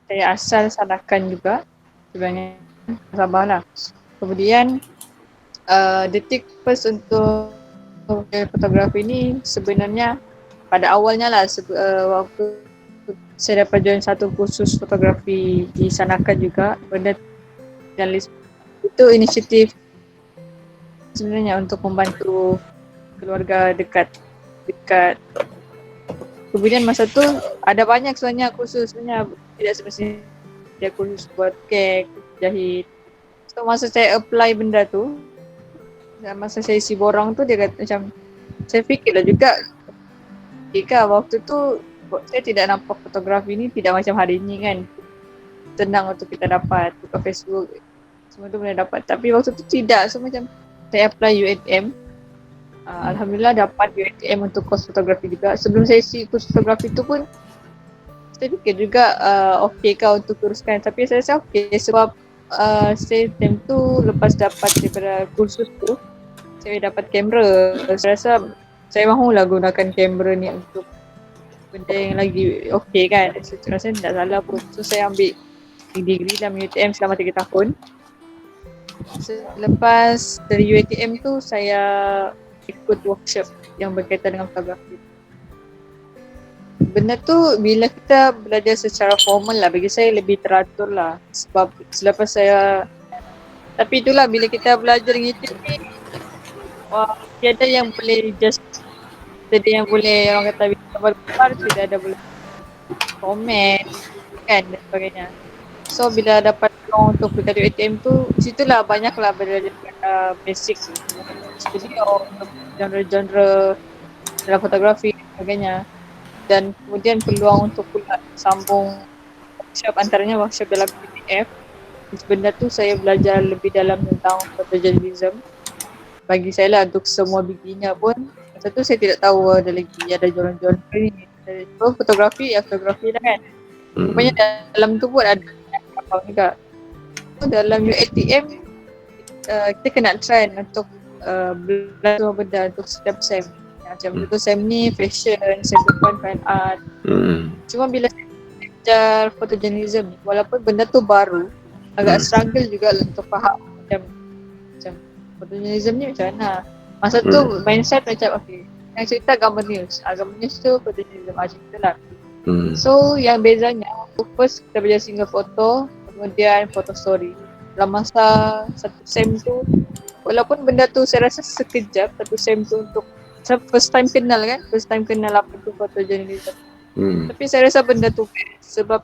saya asal Sanakan juga sebenarnya, Sabah lah. Kemudian the first untuk fotografi ni sebenarnya pada awalnya lah waktu saya dapat join satu kursus fotografi di Sanakan juga, benda jurnalis itu inisiatif sebenarnya untuk membantu keluarga dekat. Kemudian masa tu ada banyak sebenarnya kursus, sebenarnya tidak semestinya dia kursus buat kek, jahit. So masa saya apply benda tu, masa saya isi borang tu dia kata macam, saya fikirlah juga jika waktu tu saya tidak nampak fotografi ni tidak macam hari ni kan, senang untuk kita dapat buka Facebook, semua tu boleh dapat. Tapi waktu tu tidak, so macam saya apply UiTM. Alhamdulillah dapat UiTM untuk kos fotografi juga. Sebelum saya isi kos fotografi tu pun saya fikir juga okey kah untuk teruskan, tapi saya rasa okey sebab saya time tu lepas dapat daripada kursus tu saya dapat kamera. Saya rasa saya mahulah gunakan kamera ni untuk benda yang lagi okey kan. Saya rasa tidak salah pun. So saya ambil degree dalam UiTM selama 3 tahun. Selepas dari UiTM tu saya ikut workshop yang berkaitan dengan fotografi. Benda tu bila kita belajar secara formal lah, bagi saya lebih teratur lah. Sebab selepas saya, tapi itulah bila kita belajar YouTube ni, tiada yang boleh just, tiada yang boleh orang kata gambar-gambar, tidak ada boleh komen kan dan sebagainya. So bila dapat peluang untuk dekat UiTM tu, situlah banyaklah belajar basic video untuk genre-genre dalam fotografi dan sebagainya. Dan kemudian peluang untuk pula sambung workshop, antaranya workshop dalam PDF. Benda tu saya belajar lebih dalam tentang photojournalism. Bagi saya lah, untuk semua beginner pun, masa tu saya tidak tahu ada genre ni. So fotografi lah kan. Rupanya dalam tu pun ada apa juga. So, dalam UiTM kita kena try untuk belajar semua benda untuk setiap SEM. Macam tu SEM ni fashion, SEM depan fine art. Cuma bila saya belajar photojournalism ni, walaupun benda tu baru, agak struggle juga untuk faham macam photojournalism ni macam mana. Masa tu mindset macam okay, yang cerita gambar news tu photojournalism macam tu lah. So yang bezanya, first kita belajar single photo, kemudian photo story. Dalam masa satu SEM tu, walaupun benda tu saya rasa sekejap, satu SEM tu untuk first time kenal apa tu photojournalism. Tapi saya rasa benda tu sebab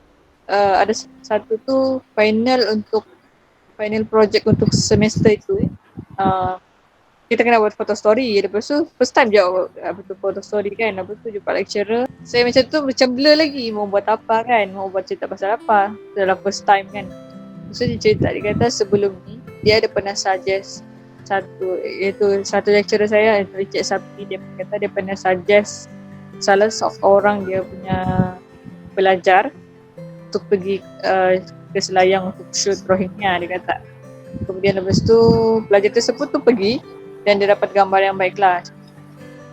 ada satu tu final project untuk semester itu. Kita kena buat photo story. Lepas tu first time je apa tu photo story kan. Lepas tu jumpa lecturer, saya macam tu macam blur lagi, mau buat apa kan, mau buat cerita pasal apa dalam first time kan. So dia cerita, dia kata sebelum ni dia ada pernah suggest satu lecturer saya, Richard Sapti, dia kata dia pernah suggest salah seorang dia punya pelajar untuk pergi ke Selayang untuk shoot Rohingya, dia kata. Kemudian lepas tu pelajar tersebut tu pergi dan dia dapat gambar yang baik lah.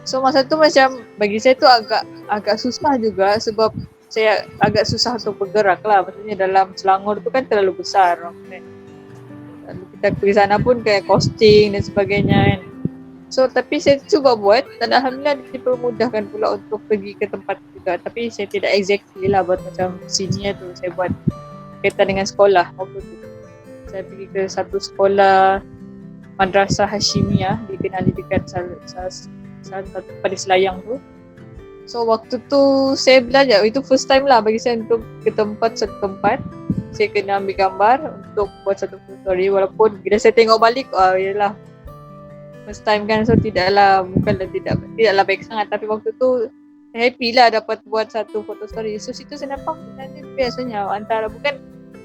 So masa tu macam bagi saya tu agak susah juga, sebab saya agak susah untuk bergerak lah. Maksudnya dalam Selangor tu kan terlalu besar kan. Kita pergi sana pun kayak costing dan sebagainya kan. So tapi saya cuba buat dan alhamdulillah dipermudahkan pula untuk pergi ke tempat juga. Tapi saya tidak exactly lah buat macam senior tu. Saya buat kaitan dengan sekolah waktu tu. Saya pergi ke satu sekolah Madrasah Hashimiyah, dikenali dekat salah satu pada Selayang tu. So waktu tu saya belajar, itu first time lah bagi saya untuk ke satu tempat. Saya kena ambil gambar untuk buat satu story, walaupun bila saya tengok balik, yelah first time kan, so tidaklah baik sangat. Tapi waktu tu happy lah dapat buat satu photo story. So situ saya nampak sebenarnya biasanya antara, bukan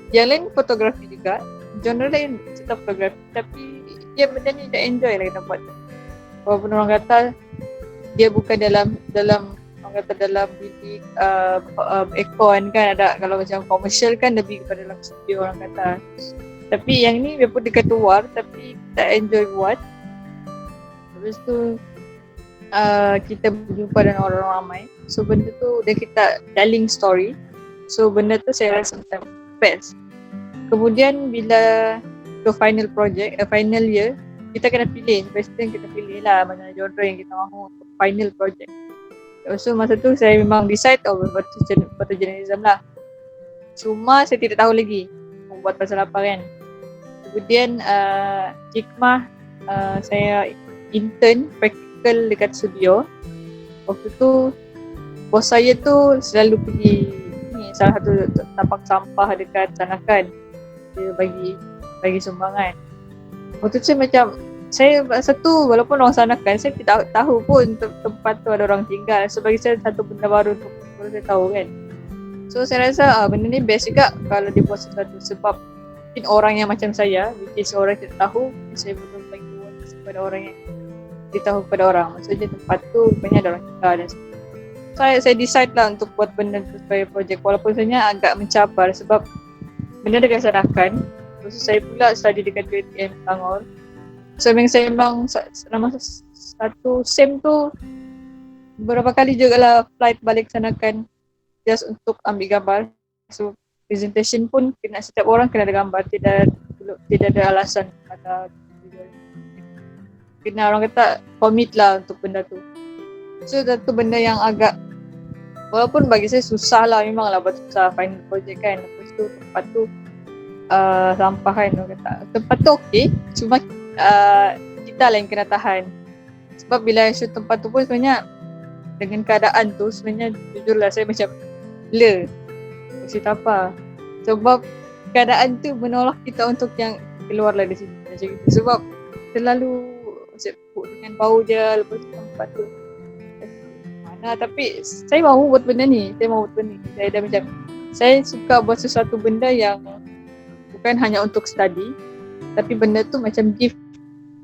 yang lain fotografi juga, genre lain cerita fotografi, tapi dia benda ni dah enjoy lah kita buat. Walaupun orang kata dia bukan dalam orang kata dalam bilik aircon kan, ada kalau macam komersial kan lebih kepada dalam studio orang kata. Tapi yang ni biarpun dekat luar tapi kita enjoy buat. Lepas tu kita berjumpa dengan orang ramai. So benda tu dia kita telling story. So benda tu saya rasa macam best. Kemudian bila ke final project, final year, kita kena pilih, Western kita pilih lah mana genre yang kita mahu untuk final project. So masa tu saya memang decide photojournalism lah. Cuma saya tidak tahu lagi buat pasal apa kan. Kemudian hikmah saya intern praktikal dekat studio. Waktu tu bos saya tu selalu pergi ni salah satu tapak sampah dekat Sanakan. Dia bagi sumbangan. Waktu tu saya masa tu walaupun orang Sanakan, saya tidak tahu pun tempat tu ada orang tinggal. So bagi saya satu benda baru untuk saya tahu kan. So saya rasa benda ni best juga kalau dia buat sesuatu, sebab mungkin orang yang macam saya, which is orang yang tidak tahu, saya belum bagi kepada orang yang ditahu kepada orang. Maksudnya tempat tu banyak ada orang tinggal dan saya decide lah untuk buat benda tu sebagai projek, walaupun sebenarnya agak mencabar sebab benda dekat Sanakan. Terus saya pula study dekat UiTM Selangor. So memang selama satu sem tu beberapa kali juga lah flight balik Sanakan just untuk ambil gambar. So presentation pun setiap orang kena ada gambar, tidak ada alasan kata kena orang kata commit lah untuk benda tu. So satu benda yang agak walaupun bagi saya susah lah, memang lah buat susah final project kan. Lepas tu tempat tu sampah kan orang kata. Tempat tu okey, cuma kita lah yang kena tahan. Sebab bila shoot tempat tu pun sebenarnya dengan keadaan tu sebenarnya jujur lah saya macam blur. Shoot apa? Sebab keadaan tu menolak kita untuk yang keluar lah dari sini macam itu. Sebab terlalu dengan bau dia lepas tempat tu. Tapi saya mahu buat benda ni. Saya dah macam saya suka buat sesuatu benda yang bukan hanya untuk study, tapi benda tu macam give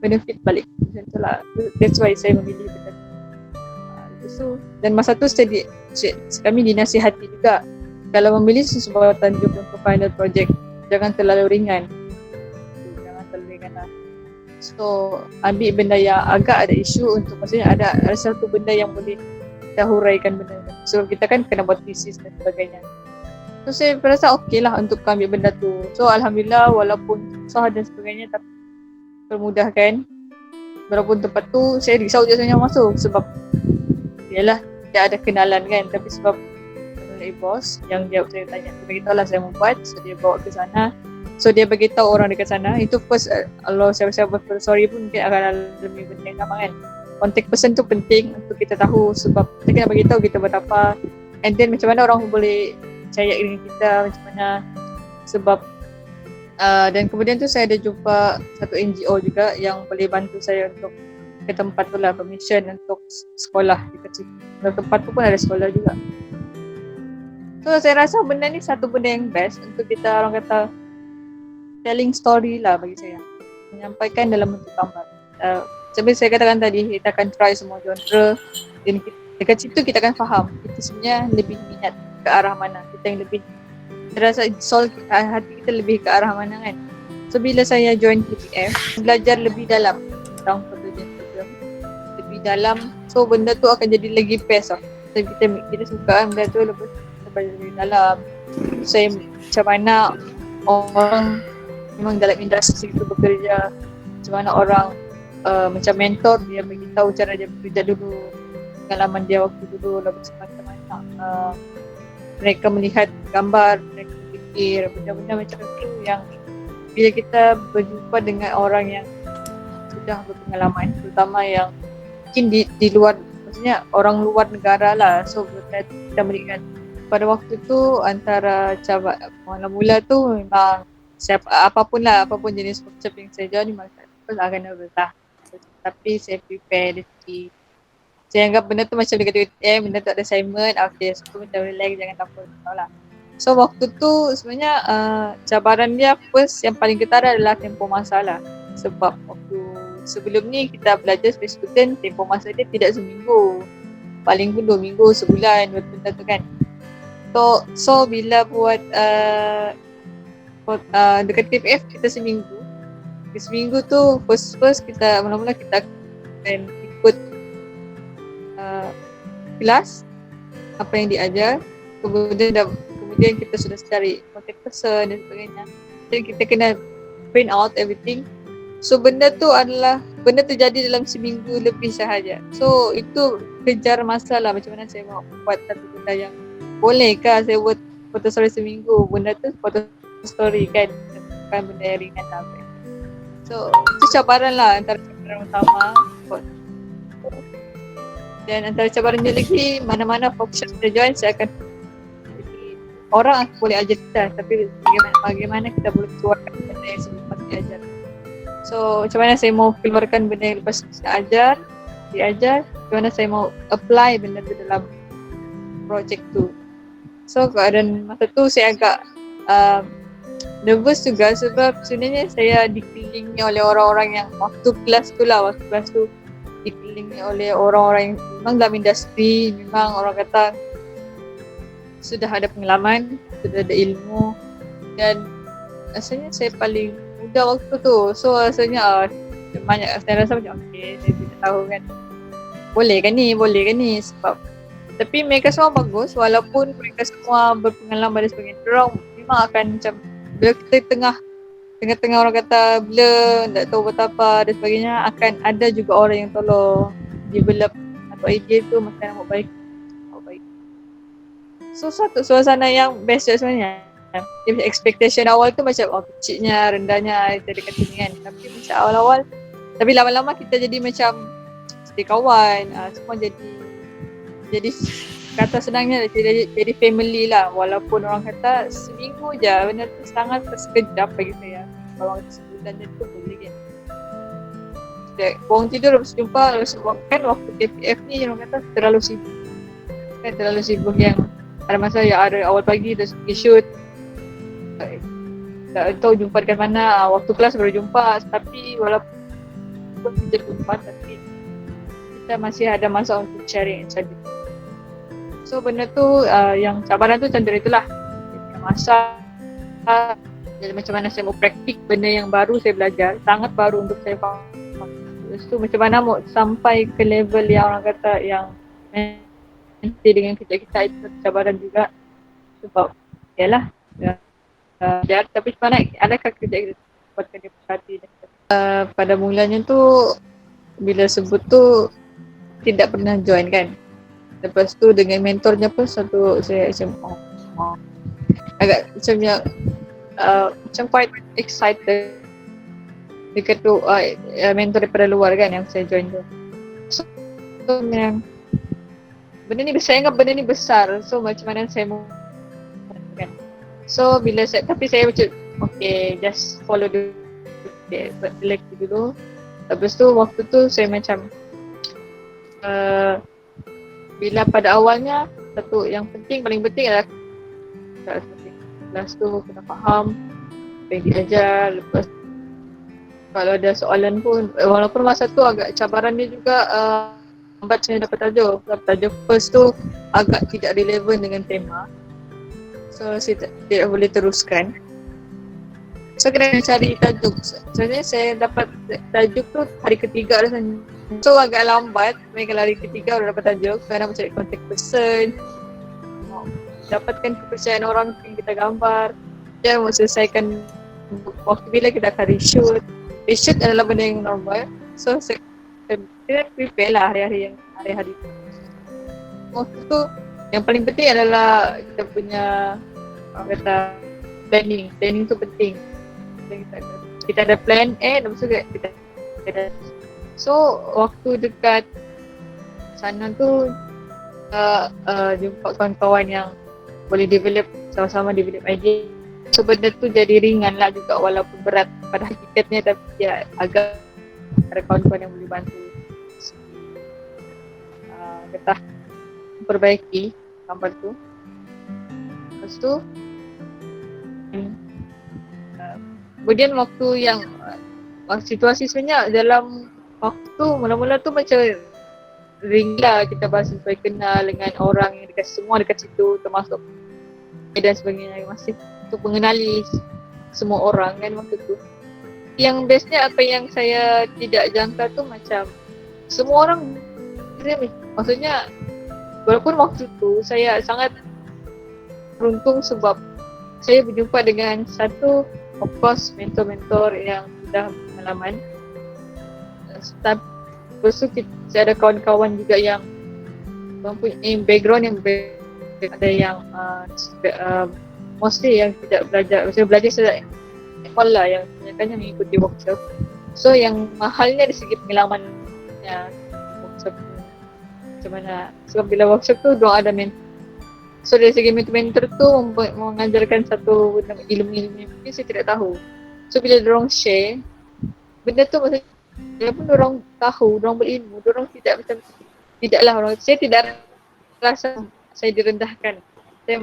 benefit balik. Macam tu lah. That's why saya memilih benda tu. Dan masa tu kami dinasihati juga, kalau memilih sesuatu tanjung untuk final project, jangan terlalu ringan. Lah. So ambil benda yang agak ada isu untuk, maksudnya ada satu benda yang boleh kita huraikan benda. So kita kan kena buat thesis dan sebagainya. So saya rasa okey lah untuk ambil benda tu. So alhamdulillah walaupun susah dan sebagainya tapi permudahkan. Walaupun tempat tu saya risau je sebenarnya masuk sebab yalah dia ada kenalan kan, tapi sebab oleh bos yang dia saya tanya, dia beritahu lah saya mau buat, so dia bawa ke sana. So dia beritahu orang dekat sana. Itu first kalau saya buat sorry pun mungkin akan lebih penting sama kan. Contact person tu penting untuk kita tahu, sebab kita kena beritahu kita buat apa, and then macam mana orang boleh percaya dengan kita, macam mana. Sebab dan kemudian tu saya ada jumpa satu NGO juga yang boleh bantu saya untuk ke tempat tu lah, permission untuk sekolah dekat situ. Dan tempat tu pun ada sekolah juga. So saya rasa benda ni satu benda yang best untuk kita orang kata telling story lah bagi saya, menyampaikan dalam bentuk gambar. Seperti saya katakan tadi, kita akan try semua genre dan dekat situ kita akan faham kita sebenarnya lebih minat ke arah mana, kita yang lebih terasa hati kita lebih ke arah mana kan. So bila saya join KPF, belajar lebih dalam tentang photojournalism, lebih dalam. So benda tu akan jadi lagi best lah. So, kita suka kan benda tu, lepas kita belajar lebih dalam. Saya macam mana orang memang dalam industri itu bekerja, macam mana orang macam mentor dia beritahu cara dia bekerja dulu, pengalaman dia waktu dulu, lepas macam mana mereka melihat gambar, mereka fikir benda-benda macam tu yang bila kita berjumpa dengan orang yang sudah berpengalaman, terutama yang mungkin di luar, maksudnya orang luar negara lah. So kita melihat pada waktu tu antara mula-mula tu memang apapun jenis workshop yang saya join memang saya akan nervous lah. Tapi saya prepare diri. Saya anggap benda tu macam dekat UiTM, benda tu ada assignment, okay, so macam relax, jangan takut, lah. So waktu tu sebenarnya cabaran dia first yang paling ketara adalah tempoh masa lah. Sebab waktu sebelum ni kita belajar sebagai student, tempoh masa dia tidak seminggu, paling pun 2 minggu, sebulan, benda tu kan. So bila buat dekat TPF kita seminggu. Di seminggu tu first kita mula-mula kita akan ikut kelas apa yang diajar, kemudian kemudian kita sudah cari contact person dan sebagainya. Dan kita kena print out everything. So benda tu terjadi dalam seminggu lebih sahaja. So itu kejar masa lah macam mana saya mau buat satu benda yang bolehkah saya buat foto story seminggu. Benda tu foto story kan, bukan benda yang ringan lah. So itu cabaran lah, antara cabaran utama. Dan antara cabaran dia lagi, mana-mana workshop saya join, saya akan orang boleh ajar kita, tapi bagaimana kita boleh keluarkan benda yang sebelum diajar. So macam mana saya mau keluarkan benda yang lepas diajar, macam mana saya mau apply benda tu dalam projek tu. So keadaan masa tu saya agak nervous juga, sebab sebenarnya saya dikelilingi oleh orang-orang yang waktu kelas tu dikelilingi oleh orang-orang yang memang dalam industri, memang orang kata sudah ada pengalaman, sudah ada ilmu, dan rasanya saya paling muda waktu tu. So rasanya banyak, saya rasa macam okay, saya tidak tahu kan boleh kan ni sebab, tapi mereka semua bagus walaupun mereka semua berpengalaman dan sebagainya. Diorang memang akan macam bila kita tengah-tengah orang kata blur, tak tahu buat apa dan sebagainya, akan ada juga orang yang tolong develop atau idea tu macam nak buat baik. So satu suasana yang best sebenarnya. Expectation awal tu macam kecilnya, rendahnya kita dekat sini kan, tapi macam awal-awal, tapi lama-lama kita jadi macam seperti kawan, semua jadi kata senangnya jadi family lah. Walaupun orang kata seminggu je, benda tu sangat sekejap bagi saya. Kalau sebulan je tu boleh kan. Bangun tidur lepas jumpa, kan waktu KPF ni orang kata terlalu sibuk yang ada masa yang ada awal pagi terus pergi shoot, tak tahu jumpa dekat mana, waktu kelas baru jumpa, tapi walaupun kita jumpa tapi kita masih ada masa untuk sharing saja. So benda tu yang cabaran tu macam itulah, masa jadi macam mana saya mau praktik benda yang baru saya belajar, sangat baru untuk saya faham. Lepas tu macam mana mau sampai ke level yang orang kata yang nanti dengan kerja kita, itu cabaran juga. Sebab yalah tapi mana adakah kerja kita dapatkan dia perhati. Pada mulanya tu bila sebut tu tidak pernah join kan. Lepas tu dengan mentornya pun satu saya macam agak macam yang macam quite excited dekat tu mentor daripada luar kan yang saya join tu. So memang benda ni saya anggap benda ni besar. So macam mana saya mau kan. So bila tapi saya macam okay, just follow dulu, select dulu. Lepas tu waktu tu saya macam bila pada awalnya satu yang paling penting adalah kelas tu kena faham apa yang diajar. Lepas kalau ada soalan pun, walaupun masa tu agak cabaran dia juga, lambat saya dapat tajuk first tu agak tidak relevan dengan tema, so saya tidak boleh teruskan. So kena cari tajuk. Sebenarnya saya dapat tajuk tu hari ketiga rasanya, so agak lambat. Kalau hari ketiga baru dapat tajuk, kerana mencari contact person, dapatkan kepercayaan orang yang kita gambar, dan selesaikan waktu bila kita akan reshoot adalah benda yang normal. So saya kita prepare lah hari-hari tu. Waktu tu yang paling penting adalah kita punya kata planning tu penting. Kita ada plan A, lepas tu kita ada. So waktu dekat sana tu jumpa kawan-kawan yang boleh sama-sama develop idea. So benda tu jadi ringan lah juga, walaupun berat pada hakikatnya, tapi ya agak ada kawan-kawan yang boleh bantu kita perbaiki gambar tu. Lepas tu kemudian waktu yang situasi sebenarnya dalam waktu mula-mula tu macam ring lah, kita bahas supaya kenal dengan orang yang semua dekat situ, termasuk dan sebagainya, masih untuk mengenali semua orang kan waktu tu. Yang bestnya apa yang saya tidak jangka tu macam semua orang maksudnya walaupun waktu tu saya sangat beruntung sebab saya berjumpa dengan satu, of course, mentor-mentor yang sudah berpengalaman. Lepas tu saya ada kawan-kawan juga yang mempunyai background yang ada yang mostly yang tidak belajar, maksudnya belajar sejak awal lah, yang kebanyakannya mengikuti workshop. So yang mahalnya dari segi pengalamannya workshop macam mana, sebab bila workshop tu diorang ada mentor. So dari segi mentor tu mengajarkan satu ilmu-ilmu yang mungkin saya tidak tahu. So bila diorang share benda tu, maksudnya walaupun diorang tahu, diorang berilmu, diorang tidak macam, tidaklah orang, saya tidak rasa saya direndahkan. Saya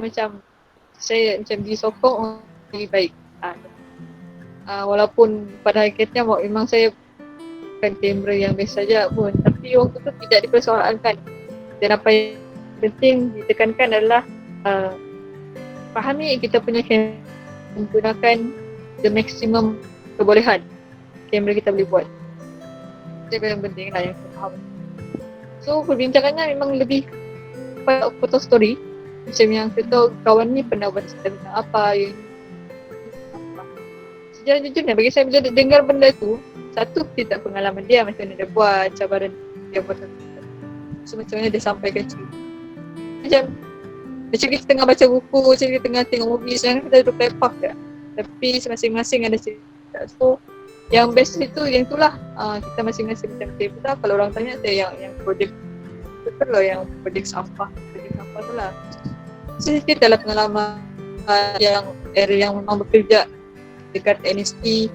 macam disokong lebih baik. Walaupun pada hakikatnya memang saya bukan kamera yang biasa saja pun, tapi waktu tu tidak dipersoalkan. Dan apa yang penting ditekankan adalah fahami kita punya kamera, menggunakan the maximum kebolehan kamera kita boleh buat. Itu yang penting lah yang saya faham. So perbincangannya memang lebih pada foto story. Macam yang kita kawan ni pernah buat cerita tentang apa, yang sejarah jujurnya bagi saya bila dengar benda tu, satu kita pengalaman dia macam mana dia buat, cabaran dia buat, so macam mana dia sampaikan cerita. Macam kita tengah baca buku, macam kita tengah tengok movie, sekarang kita duduk lepak je, tapi masing-masing ada cerita. So yang best itu yang itulah, kita masing-masing macam cerita. Kalau orang tanya saya yang projek betul lah, yang projek sampah tu lah. So kita dalam pengalaman yang memang bekerja dekat NST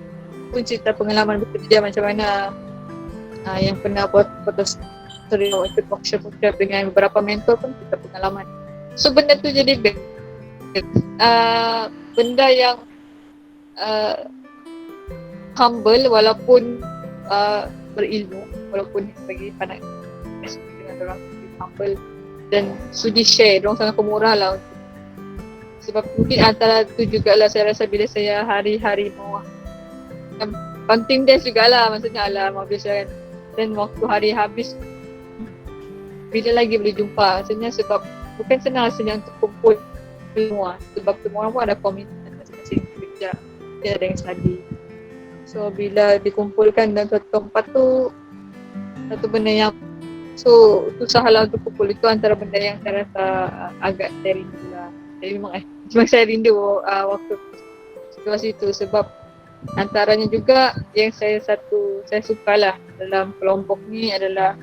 pun, cerita pengalaman bekerja macam mana, yang pernah buat foto story ikut workshop dengan beberapa mentor pun cerita pengalaman. So benda tu jadi benda yang humble walaupun berilmu, walaupun bagi pandang dengan orang humble dan sudi share, orang sangat pemurah lah. Sebab mungkin antara tu jugalah saya rasa bila saya hari-hari mau counting days jugalah, maksudnya mau habis kan, dan waktu hari habis bila lagi boleh jumpa, maksudnya sebab bukan senang rasanya untuk kumpul semua, sebab semua orang pun ada komitmen masing-masing kerja, dia ada yang study. So bila dikumpulkan dalam satu tempat tu, satu benda yang susahlah untuk kumpul, itu antara benda yang saya rasa agak saya rindu lah. Jadi memang saya rindu waktu situasi itu, sebab antaranya juga yang saya sukalah dalam kelompok ni adalah,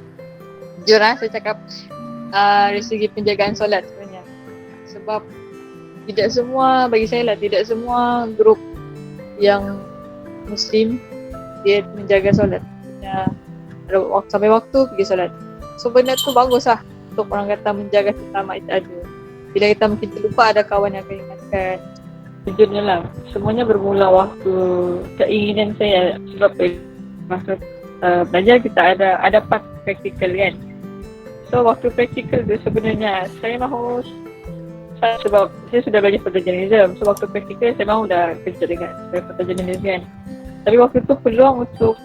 jujur saya cakap, dari segi penjagaan solat sebenarnya. Sebab tidak semua, bagi saya lah, tidak semua grup yang Muslim dia menjaga solat. Sampai waktu pergi solat. So benda tu bagus lah untuk orang kata menjaga sesama itu ada. Bila kita mungkin terlupa, ada kawan yang akan ingatkan. Jujurnya lah, semuanya bermula waktu keinginan saya. Sebab masa belajar kita ada part praktikal kan. So waktu praktikal tu sebenarnya saya mahu, sebab saya sudah belajar fotojournalism. So waktu praktikal saya mahu dah kerja dengan fotojournalism kan. Tapi waktu tu peluang untuk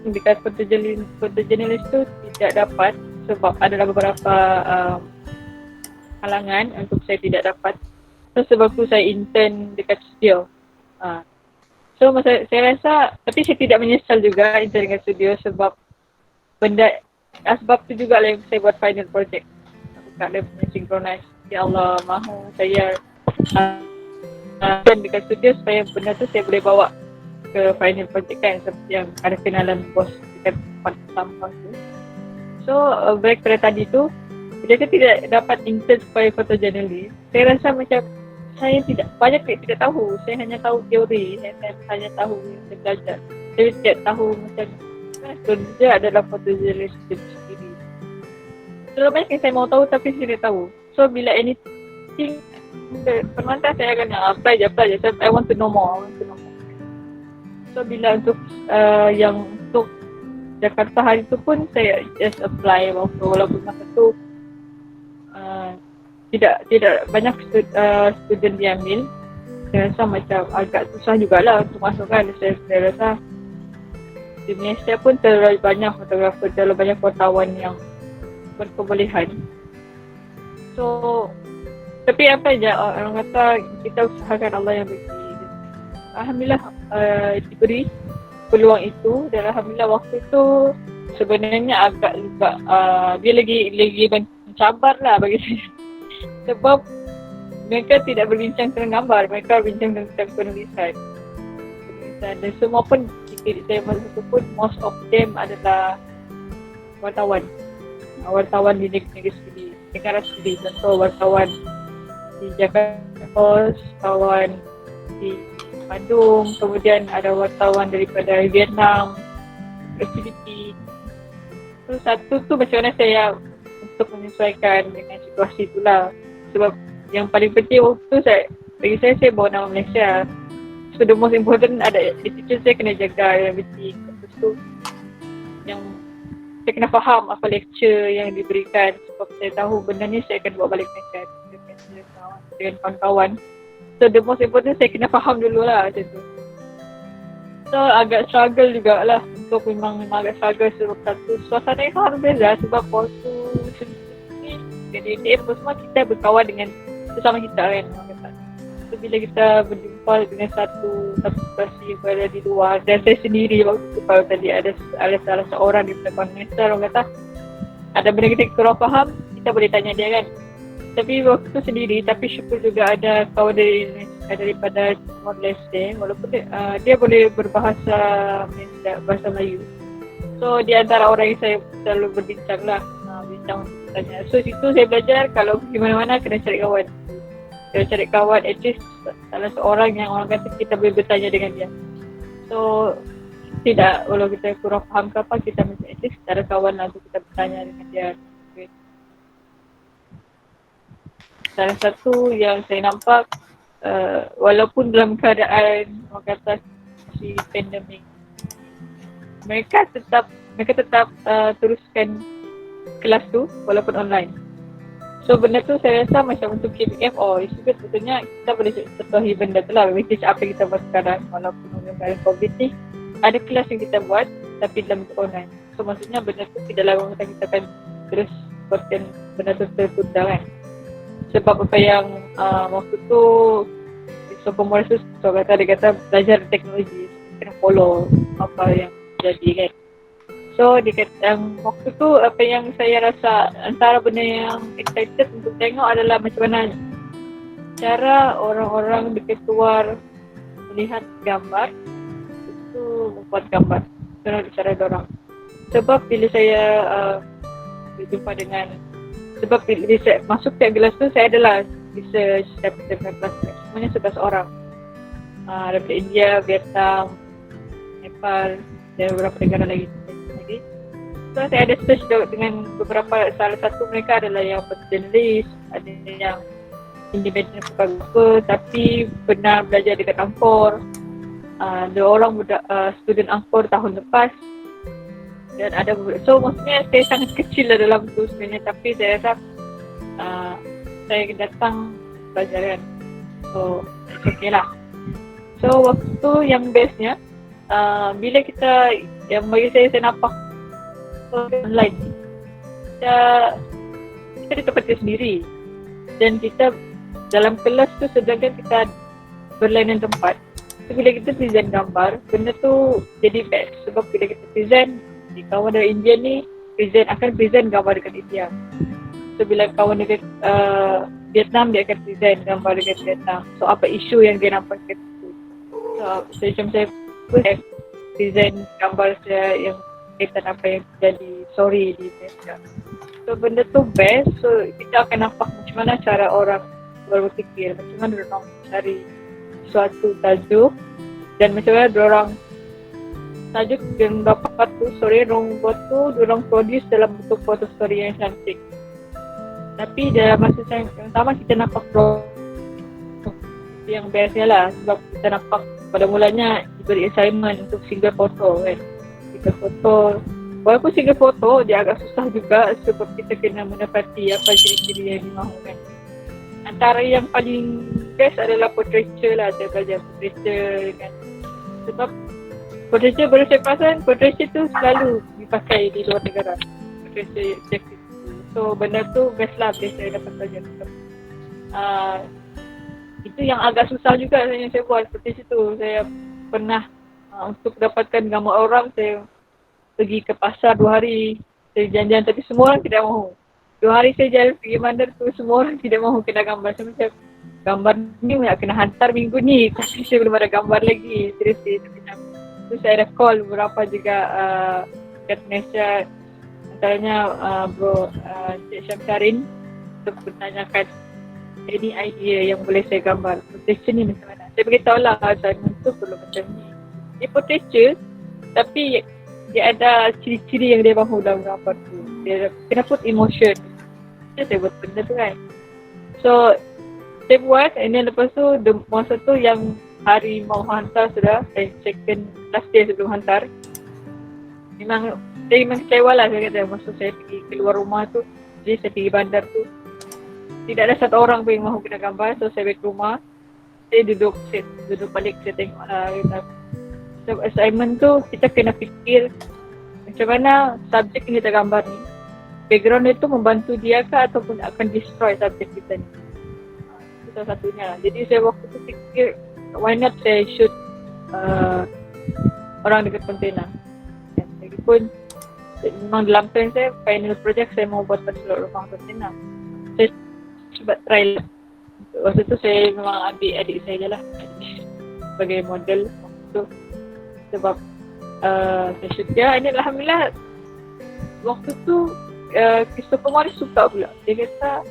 dekat fotojournalis tu tidak dapat, sebab ada beberapa halangan untuk saya tidak dapat. So sebab tu saya intern dekat studio. So saya rasa, tapi saya tidak menyesal juga intern dekat studio, sebab sebab tu juga lah yang saya buat final project. Bukan dia punya synchronize. Ya Allah, mahu saya dekat studio supaya benda tu saya boleh bawa ke final project kan, seperti yang ada kenalan bos dekat tempat sampah tu. So break pada tadi tu, bila saya tidak dapat intern sebagai fotojournalis, saya rasa macam saya tidak tahu. Saya hanya tahu teori, saya hanya tahu yang saya belajar. Saya tidak tahu macam kerja adalah fotojournalis itu sendiri. Terlalu banyak yang saya mau tahu tapi saya tidak tahu. So bila anything permantas, saya akan apply je. So, I want to know more. So bila untuk yang untuk Jakarta hari tu pun saya just apply, walaupun masa tu tidak banyak student diambil. Saya rasa macam agak susah jugalah untuk masuk kan. Saya rasa di Malaysia pun terlalu banyak fotografer, terlalu banyak wartawan yang berkebolehan. So Tapi apa je orang kata kita usahakan, Allah yang bagi. Alhamdulillah diberi peluang itu, dan alhamdulillah waktu itu sebenarnya agak juga dia lagi mencabar lah bagi saya. Sebab mereka tidak berbincang tentang gambar, mereka berbincang tentang penulisan. Dan semua pun jika saya masa itu pun most of them adalah wartawan di negeri sendiri, negara sendiri. Contoh wartawan di Jakarta Post, wartawan di Bandung, kemudian ada wartawan daripada Vietnam, Filipina. So satu tu macam mana saya untuk menyesuaikan dengan situasi itulah. Sebab yang paling penting waktu bagi saya bawa nama Malaysia. So the most important ada attitude saya kena jaga yang penting. Lepas tu yang saya kena faham apa lecture yang diberikan, sebab saya tahu benda ni saya akan bawa balik Malaysia dengan kawan-kawan. So the most important saya kena faham dululah macam tu. So agak struggle jugalah, untuk memang agak struggle sebab satu suasana yang sangat berbeza. Sebab waktu ni jadi DM semua kita berkawan dengan sesama kita kan. So bila kita berjumpa dengan satu situasi yang berada di luar, dan saya sendiri waktu tu kalau tadi ada salah seorang di belakang Malaysia, orang kata ada benda kita kurang faham, kita boleh tanya dia kan. Tapi waktu tu sendiri, tapi syukur juga ada kawan daripada Timor Leste, walaupun dia boleh berbahasa bahasa Melayu. So di antara orang yang saya selalu berbincang lah, bincang untuk tanya. So situ saya belajar kalau pergi mana-mana kena cari kawan. Kena cari kawan, at least salah seorang yang orang kata kita boleh bertanya dengan dia. So tidak, walau kita kurang faham ke apa, kita mesti at least ada kawan lah untuk kita bertanya dengan dia. Salah satu yang saya nampak, walaupun dalam keadaan orang kata si pandemik, mereka tetap teruskan kelas tu walaupun online. So benda tu saya rasa macam untuk KPM, itu sebetulnya kita boleh tertahi benda tu lah, which is apa yang kita buat sekarang. Walaupun dalam COVID ni ada kelas yang kita buat tapi dalam bentuk online. So maksudnya benda tu tidak lama kita akan terus buatkan benda tu tertunda kan. Sebab apa yang waktu tu Sophomore tu dia kata belajar teknologi, kena follow apa yang jadi kan. So waktu tu apa yang saya rasa antara benda yang excited untuk tengok adalah macam mana cara orang-orang dekat luar melihat gambar itu membuat gambar cara dorang. Sebab bila saya berjumpa dengan, sebab bila saya masuk tiap kelas tu saya adalah research daripada kelas semuanya 11 orang daripada India, Vietnam, Nepal dan beberapa negara lagi. So saya ada search dengan beberapa, salah satu mereka adalah yang journalist, ada yang independent photographer tapi pernah belajar dekat Angkor, dua orang budak student Angkor tahun lepas, dan ada so maksudnya saya sangat kecil lah dalam tu sebenarnya, tapi saya rasa saya datang pelajaran, so it's okay lah. So waktu yang bestnya bila kita, yang bagi saya nampak online, kita di tempat kita sendiri dan kita dalam kelas tu sedangkan kita berlainan tempat. So bila kita present gambar, benda tu jadi best sebab bila kita present, di kawan dari India ni akan present gambar dekat India. So bila kawan dekat Vietnam, dia akan present gambar dekat Vietnam. So apa isu yang dia nampak kat situ. So macam saya present gambar saya yang kaitan apa yang terjadi sorry di Malaysia. So benda tu best. So kita akan nampak macam mana cara orang berfikir, macam mana orang cari suatu tajuk dan macam mana orang tajuk yang dapat tu, story orang buat tu, orang produce dalam bentuk foto story yang cantik. Tapi dalam masa yang sama kita nampak yang bestnya lah, sebab kita nampak pada mulanya diberi assignment untuk single foto kan. Single foto, walaupun single foto dia agak susah juga sebab kita kena menepati apa ciri-ciri yang dimahukan. Antara yang paling best adalah portraiture lah, saya belajar portraiture kan. Sebab portraiture baru saya perasan, portraiture tu selalu dipakai di luar negara. Portraiture. So benda tu best lah, best saya dapat belajar. Itu yang agak susah juga yang saya buat seperti itu. Saya pernah untuk dapatkan gambar orang, saya pergi ke pasar 2 hari, saya janjian tapi semua orang tidak mahu. 2 hari saya jalan pergi bandar tu, semua orang tidak mahu kena gambar. Saya macam, gambar ni nak kena hantar minggu ni, tapi saya belum ada gambar lagi. Seriously, tu saya ada call beberapa juga kat Malaysia, antaranya bro Cik Syamsarin, untuk bertanyakan any idea yang boleh saya gambar. Portraiture ni macam mana? Saya beritahu lah, assignment tu perlu macam ni. Dia portraiture, tapi dia ada ciri-ciri yang dia mahu dalam gambar tu. Dia kena put emotion. Saya buat benda tu kan. So, saya buat, and then lepas tu, masa tu yang hari mau hantar sudah, second last day sebelum hantar, memang kecewa lah saya kata. Masa saya pergi keluar rumah tu, jadi saya pergi bandar tu, tidak ada satu orang pun yang mahu kena gambar. So saya balik rumah, saya duduk balik, saya tengok lah kita. So assignment tu kita kena fikir macam mana subjek yang kita gambar ni, background dia tu membantu dia ke ataupun akan destroy subjek kita ni. Itu salah satunya. Jadi saya waktu tu fikir, why not saya shoot orang dekat kontena. Lagipun memang dalam plan saya, final project saya mau buat pada rumah kontena. Saya cuba try lah. Waktu tu saya memang ambil adik saya je lah sebagai model waktu tu. Sebab saya shoot dia. Ini Alhamdulillah waktu tu Christopher Morris suka pula. Dia kata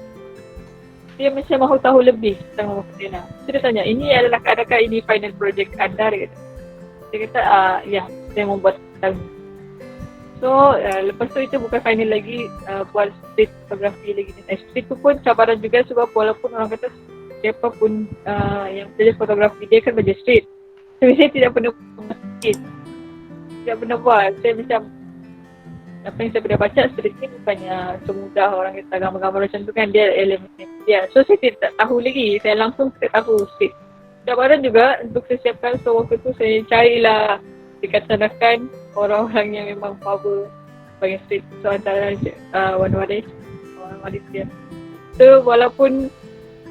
dia macam mahu tahu lebih tentang rumah kontena. So dia tanya, ini adalah adakah ini final project anda? Dia kata ya, saya mau buat tahun ni. So lepas tu itu bukan final lagi, buat street photography lagi. Street tu pun cabaran juga sebab walaupun orang kata siapa pun yang belajar fotografi dia kan belajar street. Tapi saya tidak pernah buat street. Tidak pernah buat. Saya macam apa yang saya pernah baca, street ni bukannya semudah orang kata gambar-gambar macam tu kan, dia elemen dia. So saya tidak tahu lagi. Saya langsung tidak tahu street. Cabaran juga untuk saya siapkan. So waktu tu saya carilah dikatakan orang-orang yang memang power bagi street. So antara Wan Waris dia. So walaupun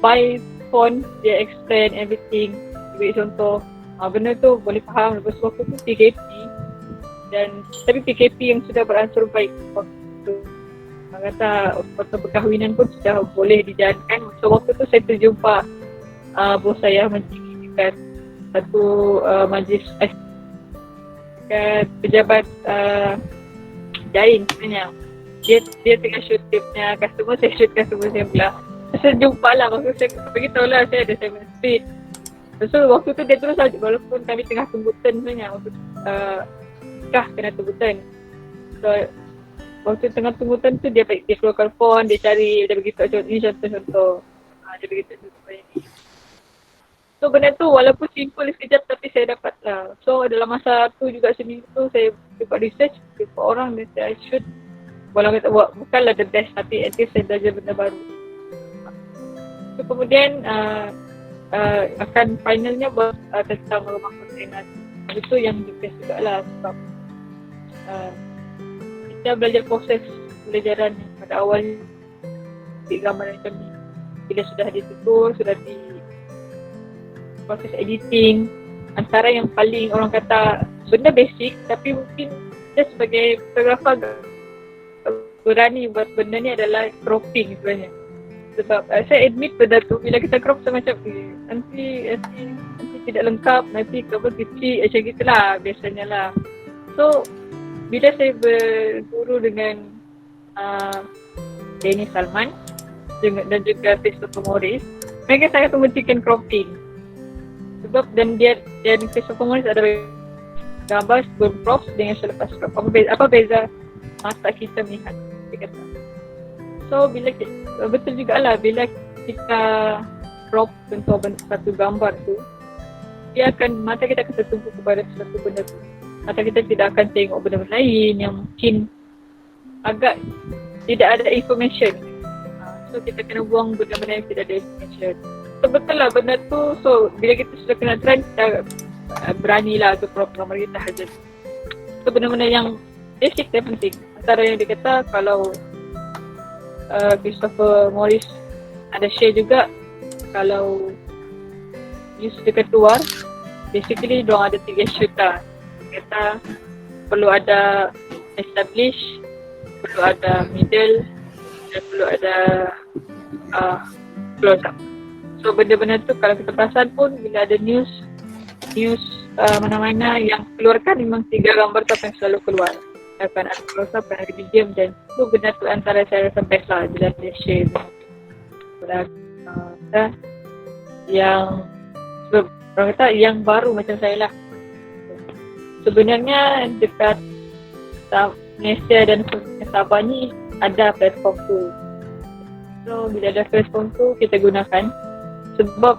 by phone dia explain everything, beri contoh, benda tu boleh faham. Lepas waktu tu PKP, dan tapi PKP yang sudah beransur baik waktu tu. Orang kata foto perkahwinan pun sudah boleh dijalankan. So waktu tu saya terjumpa bos saya menjadikan satu majlis pejabat Jain sebenarnya. Dia tengah shoot dia punya customer, saya shoot customer saya pula. Saya jumpa lah, waktu saya beritahu lah saya ada 7 speed. So waktu tu dia terus saja, walaupun kami tengah tunggu turn sebenarnya. Waktu kena tunggu turn. So waktu tengah tunggu turn tu dia keluarkan phone, dia cari, dia beritahu ini contoh-contoh. Dia beritahu contoh ini. So benda tu walaupun simple sekejap tapi saya dapat lah. So dalam masa tu juga seminggu tu saya buat research, jumpa orang dan saya shoot. Walaupun kata bukanlah the best tapi at least saya belajar benda baru. So kemudian akan finalnya buat tentang rumah kontena. Itu yang the best juga lah sebab kita belajar proses pelajaran pada awalnya di gambar macam ni. Bila sudah ditutur, sudah di proses editing, antara yang paling orang kata benda basic tapi mungkin dia sebagai fotografer berani buat benda ni adalah cropping sebenarnya. Sebab saya admit benda tu bila kita crop macam nanti tidak lengkap, nanti cover kecil macam gitulah biasanya lah. So bila saya berguru dengan Denny Salman dan juga Christopher Morris, mereka sangat mementingkan cropping. Sebab dan Christopher Morris ada gambar sebelum crop dengan selepas crop. Apa beza mata kita melihat? Dia kata. So bila betul jugalah bila kita crop contoh satu gambar tu, dia akan, mata kita akan tertumpu kepada satu benda tu. Mata kita tidak akan tengok benda lain yang mungkin agak tidak ada information. So kita kena buang benda-benda yang tidak ada information. So betul lah benda tu. So bila kita sudah kena trend, kita beranilah untuk crop gambar kita hajar. So benda-benda yang basic dan penting. Antara yang dia kata kalau Christopher Morris ada share juga kalau news dekat luar, basically diorang ada 3 shoot lah. Kata perlu ada establish, perlu ada middle, dan perlu ada close up. So benda-benda tu kalau kita perasan pun bila ada news mana-mana yang keluarkan, memang 3 gambar tu akan selalu keluar. Akan ada close up, akan ada medium, dan tu benda tu antara saya rasa best lah bila dia share. Yang orang kata yang baru macam saya lah. Sebenarnya dekat Malaysia dan Sabah ni ada platform tu. So bila ada platform tu kita gunakan, sebab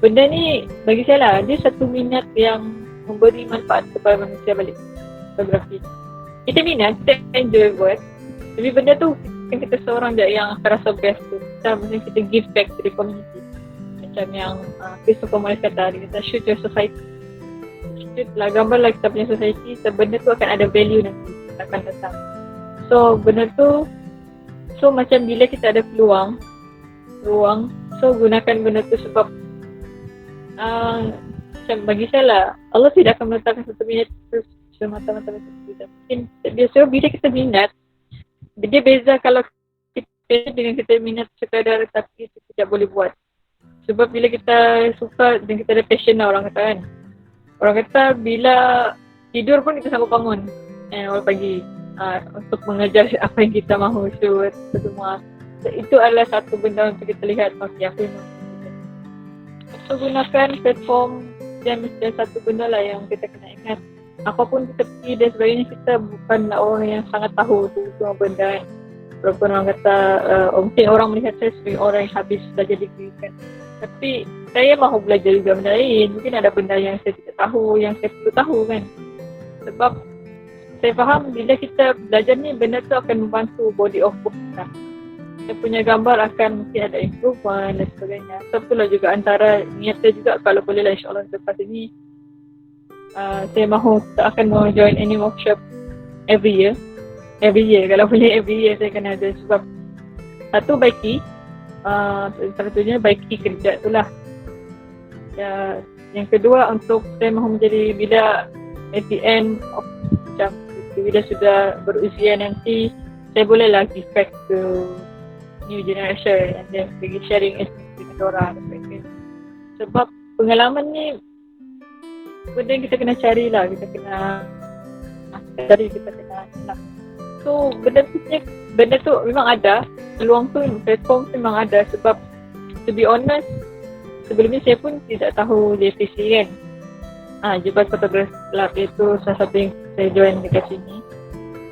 benda ni bagi saya lah, dia satu minat yang memberi manfaat kepada manusia balik. Fotografi kita minat, kita enjoy buat, tapi benda tu kita seorang je yang akan rasa best tu. Kita give back to the community. Macam yang Christopher Morris kata, dia kata shoot your society. Shoot lah, gambar lah kita punya society. So benda tu akan ada value nanti akan datang. So benda tu, so macam bila kita ada peluang, so gunakan benda tu sebab macam bagi saya lah, Allah tidak akan meletakkan satu minit terus semata-mata macam tu. Mungkin biasa bila kita minat, dia beza kalau kita dengan kita minat sekadar tapi kita tidak boleh buat. Sebab bila kita suka dan kita ada passion lah, orang kata kan. Orang kata bila tidur pun kita sanggup bangun awal pagi untuk mengejar apa yang kita mahu shoot semua. So, itu adalah satu benda untuk kita lihat, okay, aku memang so gunakan platform dan mesti satu benda lah yang kita kena ingat. Apapun kita pergi dan sebagainya, kita bukanlah orang yang sangat tahu tu semua benda kan. Walaupun orang kata mungkin orang melihat saya sebagai orang yang habis belajar degree kan, tapi saya mahu belajar juga benda lain. Mungkin ada benda yang saya tidak tahu, yang saya perlu tahu kan. Sebab saya faham bila kita belajar ni, benda tu akan membantu body of work kita. Kita punya gambar akan mungkin ada improvement dan sebagainya. So itulah juga antara niat saya juga, kalau boleh lah insyaAllah lepas ini saya mahu akan mau join any workshop every year. Kalau boleh every year saya akan ada. Sebab satu baiki, satunya baiki kerja tu lah. Yang kedua untuk saya mahu menjadi, bila at the end of macam bila sudah berusia nanti, saya boleh lah give back to new generation and then bagi sharing experience dengan orang. Sebab pengalaman ni benda yang kita kena cari lah, kita kena lah. So benda tu memang ada, peluang tu, platform tu memang ada. Sebab to be honest, sebelum ni saya pun tidak tahu JPC kan. Jebat Photography Club itu salah satu yang saya join dekat sini.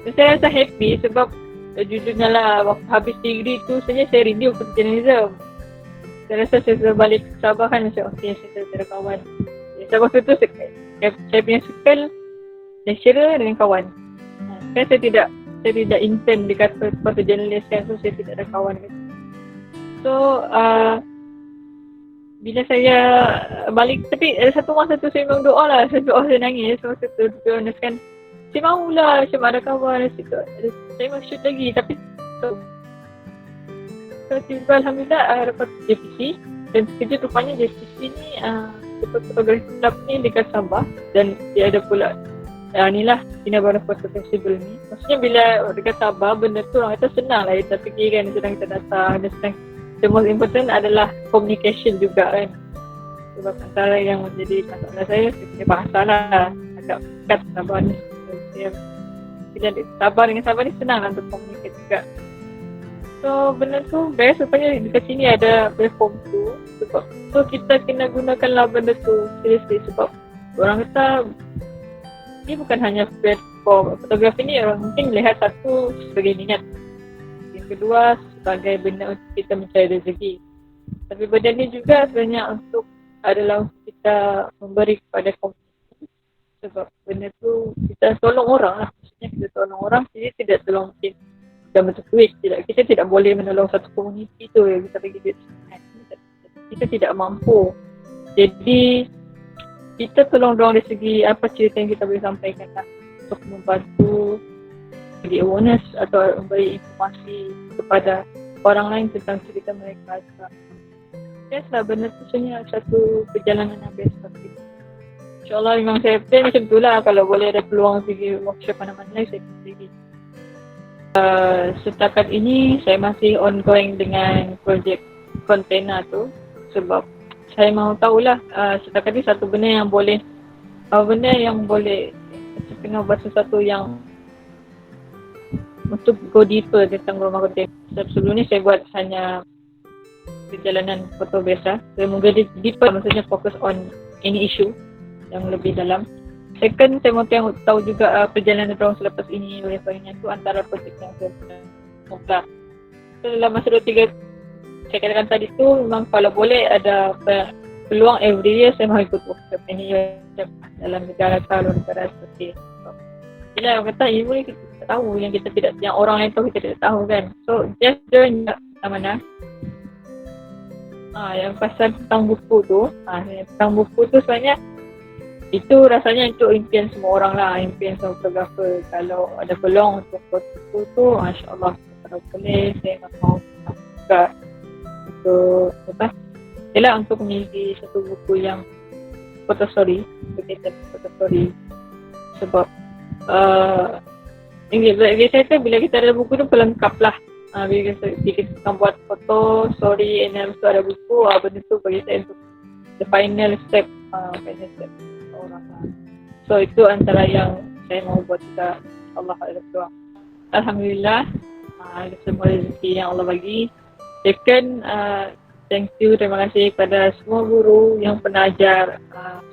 So, saya rasa happy sebab jujurnya lah, waktu habis degree tu sebenarnya saya rindu untuk journalism. Saya rasa saya sudah balik ke Sabah kan, macam okay, saya ada kawan. Sebab waktu tu saya punya circle lecturer dengan kawan. Kan saya tidak intern dekat pasal jurnalis kan, so saya tidak ada kawan kan. So bila saya balik, tapi ada satu masa tu saya memang doa lah, saya nangis. So masa tu honest kan, saya mahulah macam ada kawan saya mau shoot lagi. Tapi so tiba Alhamdulillah dapat JPC, dan sekejap rupanya JPC ni Jebat Photography Club ni dekat Sabah, dan dia ada pula inilah Kinabalu Photo Festival ni. Maksudnya bila dekat Sabah, benda tu orang kata senang lah kita pergi kan, sedang kita datang, dan sedang the most important adalah communication juga kan. Sebab antara yang menjadi masalah saya punya bahasa lah, agak dekat Sabah ni. Bila Sabah dengan Sabah ni senang lah untuk communicate juga. So benda tu best, rupanya dekat sini ada platform tu. Sebab so kita kena gunakanlah benda tu seriously. Sebab orang kata ini bukan hanya platform fotografi ni, orang mungkin melihat satu sebagai minat, yang kedua sebagai benda untuk kita mencari rezeki. Tapi benda ni juga sebenarnya adalah untuk kita memberi kepada komuniti. Sebab benda tu kita tolong orang lah. Maksudnya kita tolong orang, jadi tidak tolong mungkin dalam bentuk duit. Kita tidak boleh menolong satu komuniti tu yang kita bagi duit. Kita tidak mampu. Jadi kita tolong dorang dari segi apa cerita yang kita boleh sampaikan lah, untuk membantu bagi awareness atau memberi informasi kepada orang lain tentang cerita mereka. Best lah, benda tu sebenarnya satu perjalanan yang best pasti. InsyaAllah memang saya plan macam tu lah. Kalau boleh ada peluang pergi workshop mana-mana, saya pergi. Setakat ini saya masih ongoing dengan projek kontena tu. Sebab saya mahu tahulah setakat ni satu benda yang boleh saya tengah buat sesuatu yang untuk go deeper tentang rumah kontena. Sebelum ni saya buat hanya perjalanan foto biasa. Saya mungkin deeper, maksudnya fokus on any issue yang lebih dalam. Second, saya mahu tahu juga perjalanan orang selepas ini oleh sebagainya. Itu antara projek yang saya mudah. So, dalam masa 2-3 saya katakan tadi tu, memang kalau boleh ada peluang every year saya mahu ikut workshop any year dalam negara luar negara seperti itu. Bila orang kata ilmu ni kita tak tahu, yang orang lain tahu kita tidak tahu kan. So just join mana. Yang pasal tentang buku tu, tentang buku tu sebenarnya itu rasanya untuk impian semua orang lah, impian semua fotografer. Kalau ada peluang untuk buat buku tu, masya-Allah, kalau boleh saya mahu juga untuk untuk memiliki satu buku yang foto story, berkaitan foto story. Sebab biasanya bila kita ada buku tu pelengkap lah. Bila kita buat foto, story, and then ada buku, benda tu bagi saya untuk the final step orang. So itu antara yang saya mahu buat juga. Allah berdoa. Alhamdulillah, semua rezeki yang Allah bagi. Second, thank you, terima kasih kepada semua guru yang pernah ajar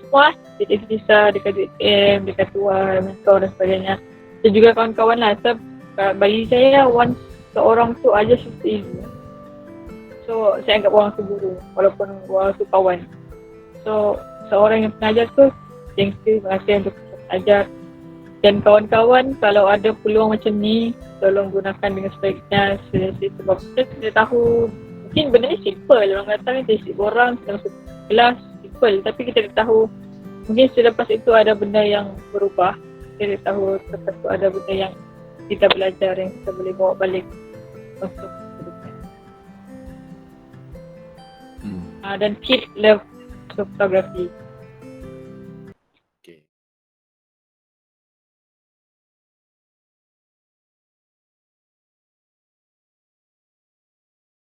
semua dekat Desa, dekat UTM, dekat Tuan, mentor dan sebagainya. Dan juga kawan-kawan lah. Bagi saya, seorang tu aja seperti ilmu. So, saya anggap orang tu guru, walaupun orang tu kawan. So, seorang yang pengajar tu, thank you, terima kasih untuk ajar. Dan kawan-kawan, kalau ada peluang macam ni, tolong gunakan dengan sebaiknya. Sebab kita tidak tahu, mungkin benda ni simple. Orang kata ni tersip orang, kita masuk kelas, simple. Tapi kita tidak tahu, mungkin selepas itu ada benda yang berubah. Kita tidak tahu selepas itu ada benda yang kita belajar, yang kita boleh bawa balik untuk kehidupan. Dan keep love photography.